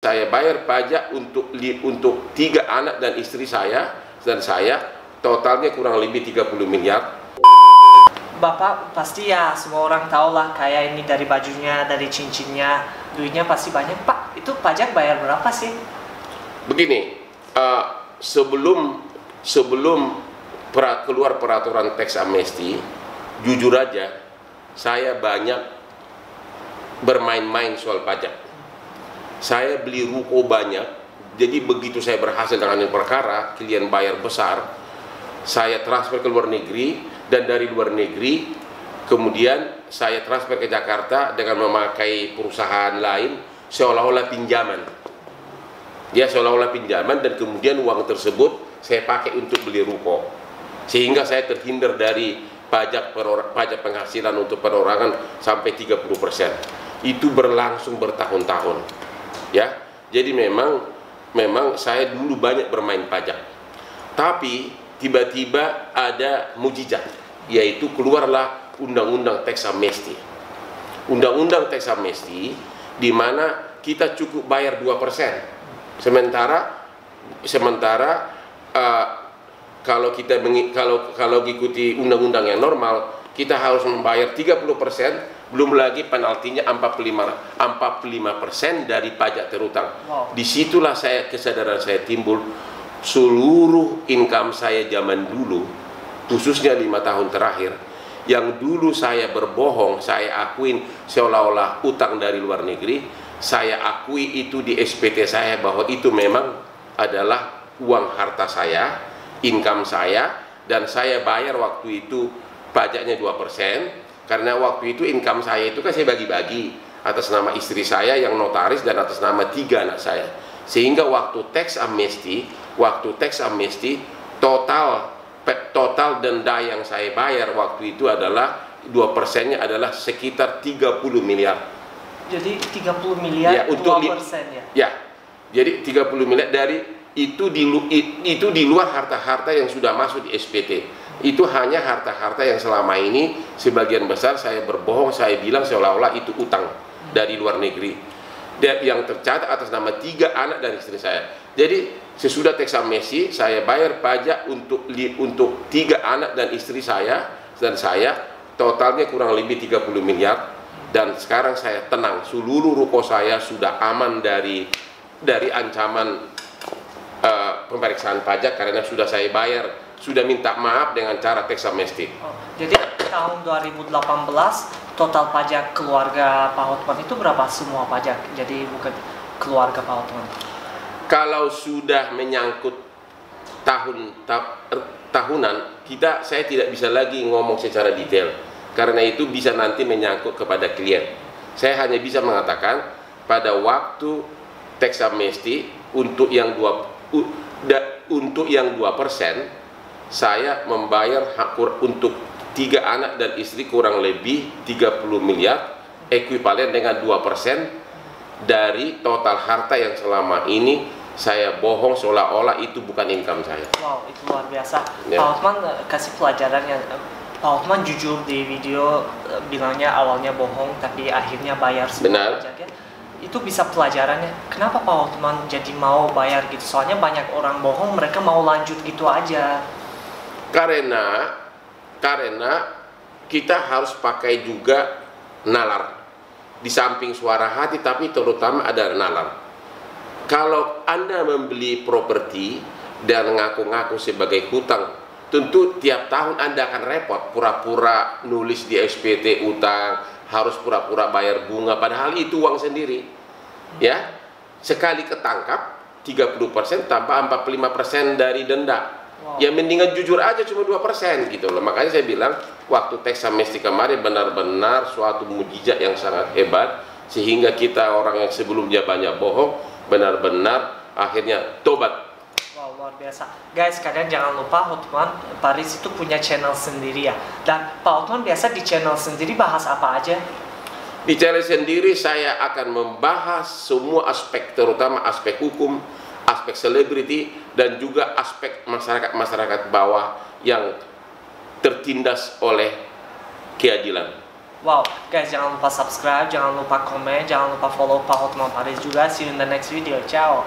saya bayar pajak untuk 3 anak dan istri saya, dan saya totalnya kurang lebih 30 miliar. Bapak pasti ya semua orang tahu lah, kayak ini dari bajunya, dari cincinnya, duitnya pasti banyak. Pak, itu pajak bayar berapa sih? Begini, sebelum keluar peraturan tax amnesty, jujur aja saya banyak bermain-main soal pajak. Saya beli ruko banyak, jadi begitu saya berhasil dengan perkara, klien bayar besar, saya transfer ke luar negeri, dan dari luar negeri kemudian saya transfer ke Jakarta dengan memakai perusahaan lain seolah-olah pinjaman. Dia seolah-olah pinjaman, dan kemudian uang tersebut saya pakai untuk beli ruko, sehingga saya terhindar dari pajak penghasilan untuk perorangan sampai 30%. Itu berlangsung bertahun-tahun, ya. Jadi memang saya dulu banyak bermain pajak, tapi tiba-tiba ada mujizat, yaitu keluarlah undang-undang tax amnesty. Undang-undang tax amnesty di mana kita cukup bayar 2%. Sementara kalau ikuti undang-undang yang normal, kita harus membayar 30%, belum lagi penaltinya 45% dari pajak terutang. Wow. Disitulah kesadaran saya timbul. Seluruh income saya zaman dulu, khususnya 5 tahun terakhir, yang dulu saya berbohong, saya akuin seolah-olah utang dari luar negeri, saya akui itu di SPT saya bahwa itu memang adalah uang harta saya, income saya, dan saya bayar waktu itu pajaknya 2%, karena waktu itu income saya itu kan saya bagi-bagi atas nama istri saya yang notaris dan atas nama 3 anak saya. Sehingga waktu tax amnesty total denda yang saya bayar waktu itu adalah 2%-nya adalah sekitar 30 miliar. Jadi 30 miliar ya, untuk 2% ya? Ya, jadi 30 miliar dari itu di luar harta-harta yang sudah masuk di SPT. Itu hanya harta-harta yang selama ini sebagian besar saya berbohong, saya bilang seolah-olah itu utang dari luar negeri, dan yang tercatat atas nama 3 anak dan istri saya. Jadi sesudah tax amnesty saya bayar pajak untuk 3 anak dan istri saya, dan saya totalnya kurang lebih 30 miliar. Dan sekarang saya tenang, seluruh ruko saya sudah aman dari ancaman pemeriksaan pajak, karena sudah saya bayar, sudah minta maaf dengan cara tax amnesty. Jadi tahun 2018 total pajak keluarga Pak Hotman itu berapa semua pajak? Jadi bukan keluarga Pak Hotman. Kalau sudah menyangkut tahunan, saya tidak bisa lagi ngomong secara detail, karena itu bisa nanti menyangkut kepada klien. Saya hanya bisa mengatakan pada waktu tax amnesty untuk yang 2%, saya membayar untuk 3 anak dan istri kurang lebih 30 miliar, ekuivalen dengan 2% dari total harta yang selama ini saya bohong seolah-olah itu bukan income saya. Wow, itu luar biasa. Ya. Pak Hotman kasih pelajarannya. Pak Hotman jujur di video bilangnya awalnya bohong tapi akhirnya bayar semua pajaknya. Itu bisa pelajarannya. Kenapa Pak Hotman jadi mau bayar gitu? Soalnya banyak orang bohong, mereka mau lanjut gitu aja. Karena kita harus pakai juga nalar. Di samping suara hati, tapi terutama ada nalar. Kalau Anda membeli properti dan ngaku-ngaku sebagai hutang, tentu tiap tahun Anda akan repot, pura-pura nulis di SPT utang, harus pura-pura bayar bunga, padahal itu uang sendiri. Ya, sekali ketangkap 30% tambah 45% dari denda. Wow. Ya mendingan jujur aja cuma 2% gitu loh. Makanya saya bilang waktu tax amnesty kemarin benar-benar suatu mujizat yang sangat hebat, sehingga kita orang yang sebelumnya banyak bohong benar-benar akhirnya tobat. Wow, luar biasa. Guys, kalian jangan lupa Hotman Paris itu punya channel sendiri ya. Dan Pak Hotman biasa di channel sendiri bahas apa aja? Di channel sendiri saya akan membahas semua aspek, terutama aspek hukum, aspek selebriti, dan juga aspek masyarakat bawah yang tertindas oleh keadilan. Wow, guys, jangan lupa subscribe, jangan lupa komen, jangan lupa follow Pak Hotman Paris juga. See you in the next video. Ciao.